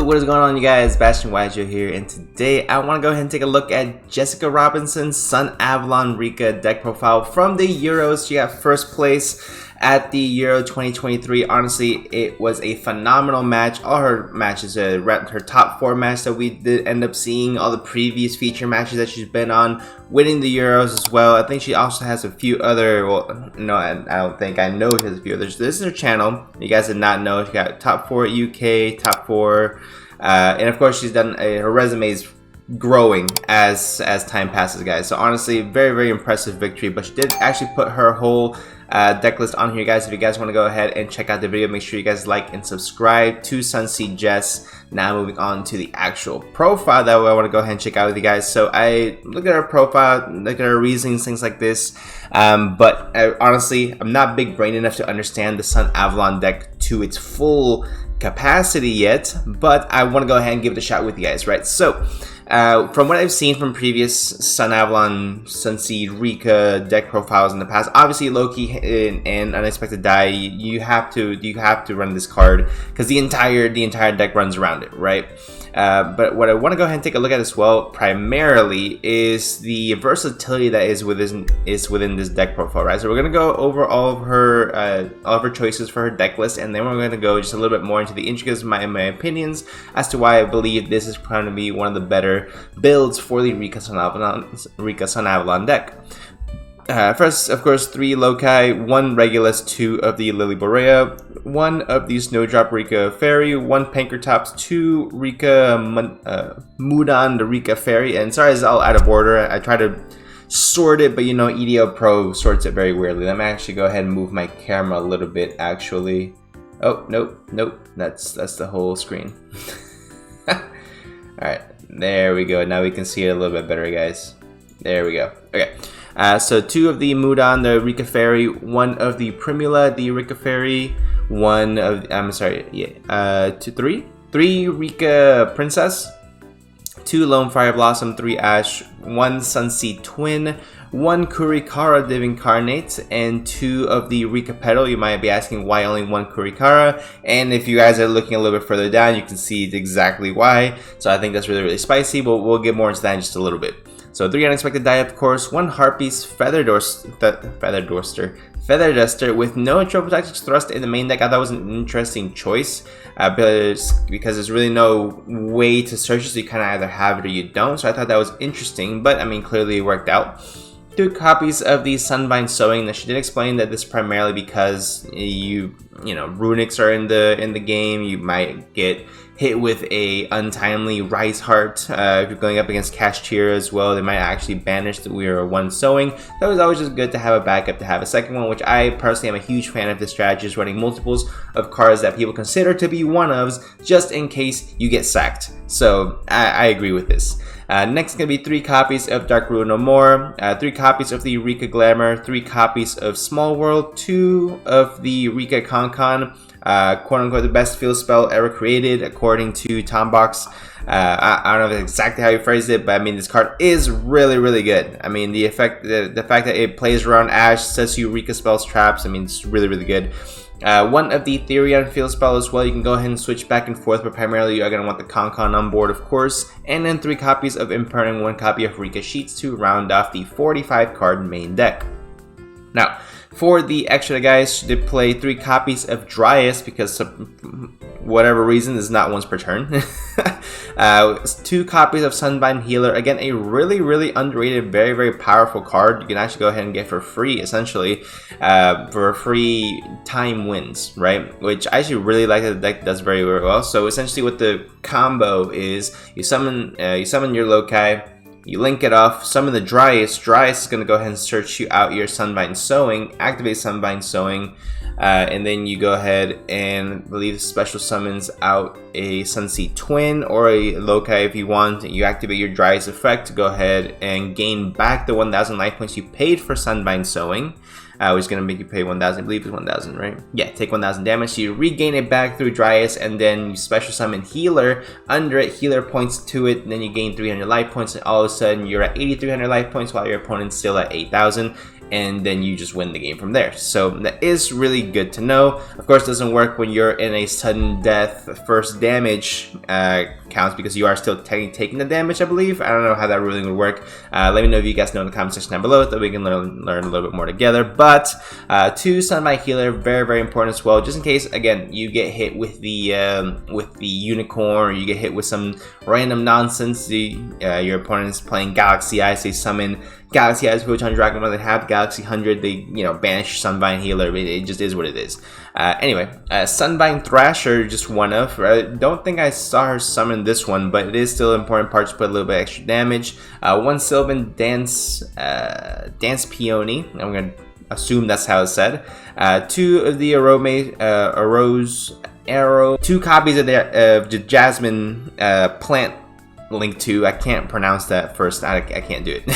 What is going on, you guys? Bashtian here, and today I want to go ahead and take a look at Jessica Robinson's Sunavalon Rikka deck profile from the Euros. She got first place at the Euro 2023. Honestly, it was a phenomenal match. All her matches, her top 4 match that we did end up seeing, all the previous feature matches that she's been on, winning the Euros as well. I think she also has a few other, well, no, I don't think, I know she has a few others. This is her channel. You guys did not know. She got top 4 at UK, top 4, and of course she's done, her resume is growing as time passes, guys. So honestly, very impressive victory, but she did actually put her whole deck list on here, guys. If you guys want to go ahead and check out the video, make sure you guys like and subscribe to Sunseed Jess. Now moving on to the actual profile that I want to go ahead and check out with you guys. So I look at her profile, look at her reasonings, things like this, but honestly, I'm not big brain enough to understand the Sunavalon deck to its full capacity yet, but I want to go ahead and give it a shot with you guys, right? So from what I've seen from previous Sunavalon, Sunseed, Rikka deck profiles in the past, obviously Loki and Unexpected Die, you have to run this card because the entire deck runs around it, right? But what I want to go ahead and take a look at as well, primarily, is the versatility that is within this deck profile, right? So we're gonna go over all of her choices for her deck list, and then we're gonna go just a little bit more into the intricacies of my opinions as to why I believe this is going to be one of the better builds for the Rikka Sunavalon deck. First, of course, 3 Loci, 1 Regulus, 2 of the Lily Borea, 1 of the Snowdrop Rikka Fairy, 1 Pankratops, 2 Rikka Mudan, the Rikka Fairy, and sorry, it's all out of order. I try to sort it, but you know, EDO Pro sorts it very weirdly. Let me actually go ahead and move my camera a little bit, actually. Oh, nope, that's the whole screen. Alright, there we go. Now we can see it a little bit better, guys. There we go. Okay. So 2 of the Mudan, the Rikka Fairy, 1 of the Primula, the Rikka Fairy, 1 of, I'm sorry, yeah, 3 Rikka Princess, 2 Lone Fire Blossom, 3 Ash, 1 Sunseed Twin, 1 Kurikara Div Incarnate, and 2 of the Rikka Petal. You might be asking why only 1 Kurikara, and if you guys are looking a little bit further down, you can see exactly why. So I think that's really spicy, but we'll get more into that in just a little bit. So 3 Unexpected Die, of course, 1 Harpies Feather Duster with no Trophy Tactics Thrust in the main deck. I thought it was an interesting choice because there's really no way to search it, so you kind of either have it or you don't. So I thought that was interesting, but I mean, clearly it worked out. 2 copies of the Sunbind Sewing. Now she did explain that this is primarily because you know, runics are in the game. You might get hit with a untimely Rise Heart if you're going up against Cashier as well. They might actually banish the We Are 1 Sewing. That was always just good to have a backup, to have a second one, which I personally am a huge fan of this strategy, is running multiples of cards that people consider to be one-ofs just in case you get sacked. So I agree with this. Next is going to be 3 copies of Dark Ruin No More, 3 copies of the Rikka Glamour, 3 copies of Small World, 2 of the Rikka Concon, quote-unquote the best field spell ever created according to Tombox. I don't know exactly how you phrased it, but I mean, this card is really good. I mean, the fact that it plays around Ash, sets you Rikka spells, traps, I mean, it's really good. 1 of the Therion field spell as well. You can go ahead and switch back and forth, but primarily you are going to want the Concon on board, of course. And then 3 copies of Imperning, and 1 copy of Rikka Sheets to round off the 45 card main deck. Now, for the extra guys, they play 3 copies of Dryas because whatever reason is not once per turn. 2 copies of Sunbind Healer. Again, a really underrated, very powerful card. You can actually go ahead and get for free, essentially, for free time wins, right? Which I actually really like that the deck does very well. So essentially, what the combo is, you summon your Loci. You link it off, summon the Dryas. Dryas is going to go ahead and search you out your Sunbind Sewing, activate Sunbind Sewing, and then you go ahead and believe special summons out a Sunseed Twin or a Loci if you want. You activate your Dryas effect to go ahead and gain back the 1,000 life points you paid for Sunbind Sewing. Which is going to make you pay 1,000, I believe it's 1,000, right? Yeah, take 1,000 damage, so you regain it back through Dryas, and then you special summon Healer under it, Healer points to it, and then you gain 300 life points, and all of a sudden you're at 8,300 life points while your opponent's still at 8,000. and then you just win the game from there. So that is really good to know. Of course, it doesn't work when you're in a sudden death. First damage counts because you are still technically taking the damage, I believe. I don't know how that ruling would work. Let me know if you guys know in the comment section down below, that we can learn a little bit more together. But 2 Sunbind Healer, very, very important as well, just in case, again, you get hit with the unicorn, or you get hit with some random nonsense. Your opponent is playing Galaxy Eyes, they summon Galaxy Eyes, Photon Dragon, when they have Galaxy 100, they, banish Sunbind Healer. It just is what it is. Anyway, Sunbind Thrasher, just one of. I don't think I saw her summon this one, but it is still an important part to put a little bit extra damage. 1 Sylvan Dance Peony. I'm going to assume that's how it's said. 2 of the Arose Arrow. 2 copies of the Jasmine Plant Link 2. I can't pronounce that first. I can't do it.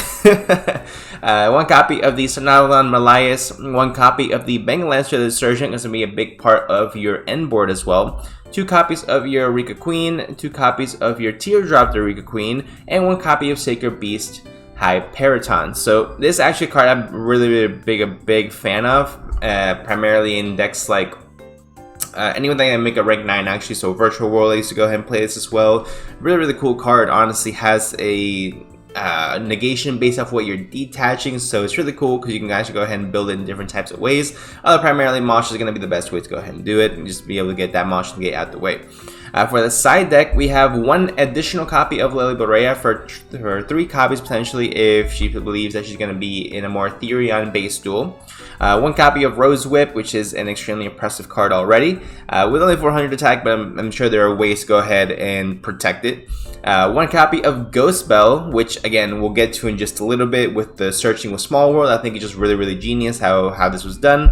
1 copy of the Sunavalon Malayas. 1 copy of the Bengalancer the Surgeon is going to be a big part of your end board as well. 2 copies of your Rikka Queen. 2 copies of your Teardrop the Rikka Queen. And 1 copy of Sacred Beast Hyperiton. So this is actually a card I'm really big fan of. Primarily in decks like anyone that can make a rank 9 actually, so Virtual World, I used to go ahead and play this as well. Really cool card. Honestly, has a negation based off what you're detaching, so it's really cool because you can actually go ahead and build it in different types of ways. Primarily Mosh is going to be the best way to go ahead and do it, and just be able to get that Mosh and get out the way. For the side deck, we have 1 additional copy of Lily Borea for 3 copies potentially if she believes that she's going to be in a more Therion based duel. 1 copy of Rose Whip, which is an extremely impressive card already, with only 400 attack, but I'm sure there are ways to go ahead and protect it. 1 copy of Ghost Bell, which again we'll get to in just a little bit with the searching with Small World. I think it's just really genius how this was done.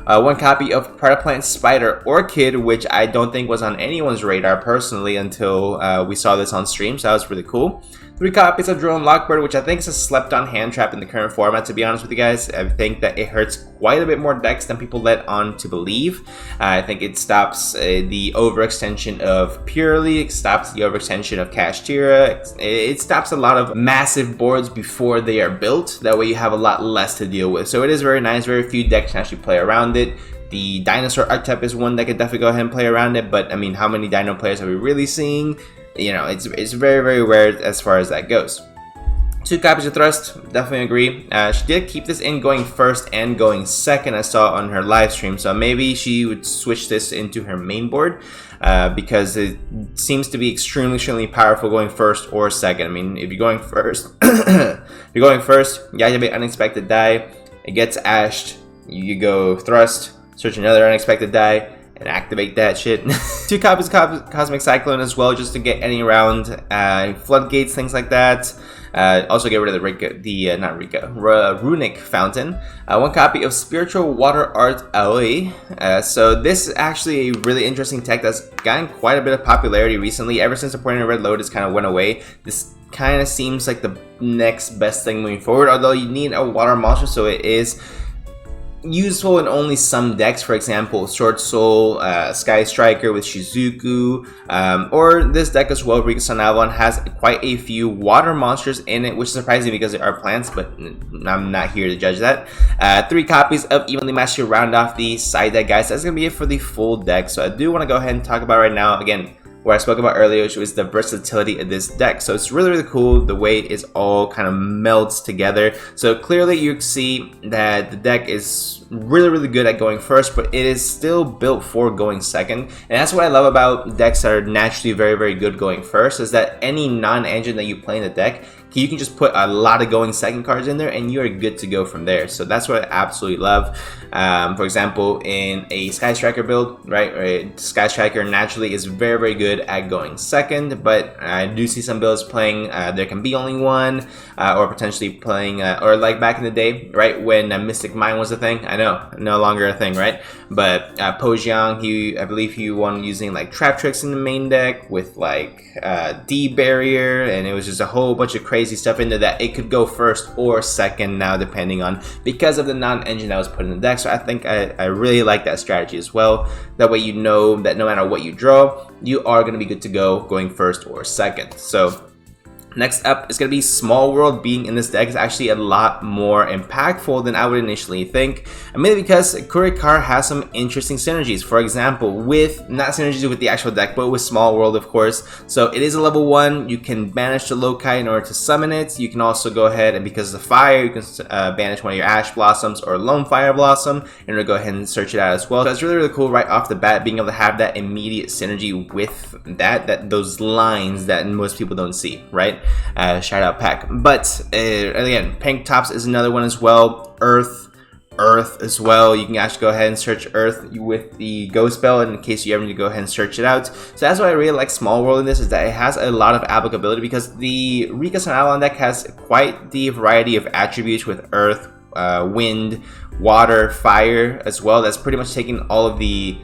1 copy of Plant Spider Orchid, which I don't think was on anyone's radar personally until we saw this on stream, so that was really cool. 3 copies of Drone Lockbird, which I think is a slept-on hand trap in the current format, to be honest with you guys. I think that it hurts quite a bit more decks than people let on to believe. I think it stops the overextension of Purely, it stops the overextension of Kashtira, it stops a lot of massive boards before they are built. That way you have a lot less to deal with. So it is very nice, very few decks can actually play around it. The Dinosaur Archetype is one that could definitely go ahead and play around it, but I mean, how many Dino players are we really seeing? It's very rare as far as that goes. 2 copies of Thrust, definitely agree. She did keep this in going first and going second, I saw on her live stream, so maybe she would switch this into her main board because it seems to be extremely powerful going first or second. I mean, if you're going first, you activate Unexpected Die, it gets ashed, you go Thrust, search another Unexpected Die, and activate that shit. 2 copies of Cosmic Cyclone as well, just to get any round floodgates, things like that. Also get rid of the Runic Fountain. 1 copy of Spiritual Water Art Aoi. So this is actually a really interesting tech that's gotten quite a bit of popularity recently. Ever since the Pointing Red Lotus kind of went away, this kind of seems like the next best thing moving forward, although you need a water monster, so it is useful in only some decks. For example, Sword Soul, Sky Striker with Shizuku, or this deck as well, Rikka Sunavalon, has quite a few water monsters in it, which is surprising because they are plants, but I'm not here to judge that. 3 copies of Evenly Matched to round off the side deck, guys. That's going to be it for the full deck, so I do want to go ahead and talk about right now, again, what I spoke about earlier, which was the versatility of this deck. So it's really cool the way it all kind of melds together. So clearly you see that the deck is really good at going first, but it is still built for going second. And that's what I love about decks that are naturally very good going first, is that any non-engine that you play in the deck, you can just put a lot of going second cards in there and you're good to go from there. So that's what I absolutely love. For example, in a Sky Striker build, right, Sky Striker naturally is very good at going second, but I do see some builds playing there can be only one, or potentially playing or like back in the day, right, when Mystic Mine was a thing. I know, no longer a thing, right? But Pojiang, I believe he won using like Trap Tricks in the main deck with like D Barrier, and it was just a whole bunch of crazy stuff into that. It could go first or second now, depending on, because of the non-engine that was put in the deck. So I think I really like that strategy as well. That way you know that no matter what you draw, you are going to be good to go going first or second. So Next up is going to be Small World. Being in this deck is actually a lot more impactful than I would initially think, mainly because Kurikar has some interesting synergies. For example, with, not synergies with the actual deck, but with Small World, of course. So it is a level 1, you can banish the Lokai in order to summon it. You can also go ahead and, because of the fire, you can banish one of your Ash Blossoms or Lone Fire Blossom in order to go ahead and search it out as well. So that's really, really cool right off the bat, being able to have that immediate synergy with those lines that most people don't see, right? Shout out Pack. But again, Pink Tops is another one as well. Earth as well. You can actually go ahead and search Earth with the Go spell in case you ever need to go ahead and search it out. So that's why I really like Small World in this, is that it has a lot of applicability, because the Rikka Sunavalon deck has quite the variety of attributes with Earth, Wind, Water, Fire as well. That's pretty much taking all of the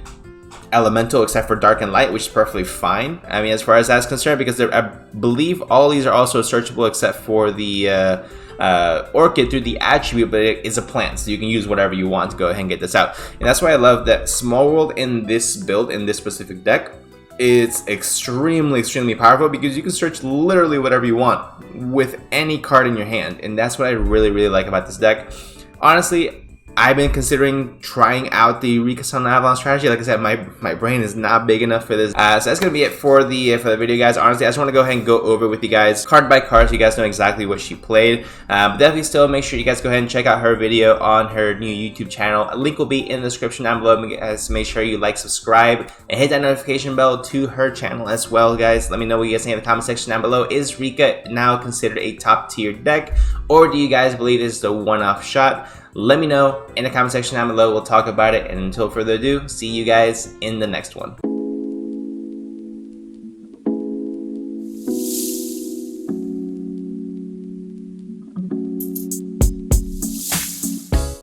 elemental except for Dark and Light, which is perfectly fine. I mean, as far as that's concerned, because I believe all these are also searchable except for the Orchid through the attribute, but it is a plant, so you can use whatever you want to go ahead and get this out. And that's why I love that Small World in this build, in this specific deck, it's extremely powerful, because you can search literally whatever you want with any card in your hand, and that's what I really like about this deck. Honestly, I've been considering trying out the Rikka Sunavalon strategy. Like I said, my brain is not big enough for this. So that's gonna be it for the video, guys. Honestly, I just want to go ahead and go over with you guys card by card, so you guys know exactly what she played. But definitely still make sure you guys go ahead and check out her video on her new YouTube channel. A link will be in the description down below. Guys, make sure you like, subscribe, and hit that notification bell to her channel as well, guys. Let me know what you guys think in the comment section down below. Is Rikka now considered a top tier deck, or do you guys believe it's the one-off shot? Let me know in the comment section down below. We'll talk about it. And until further ado, see you guys in the next one.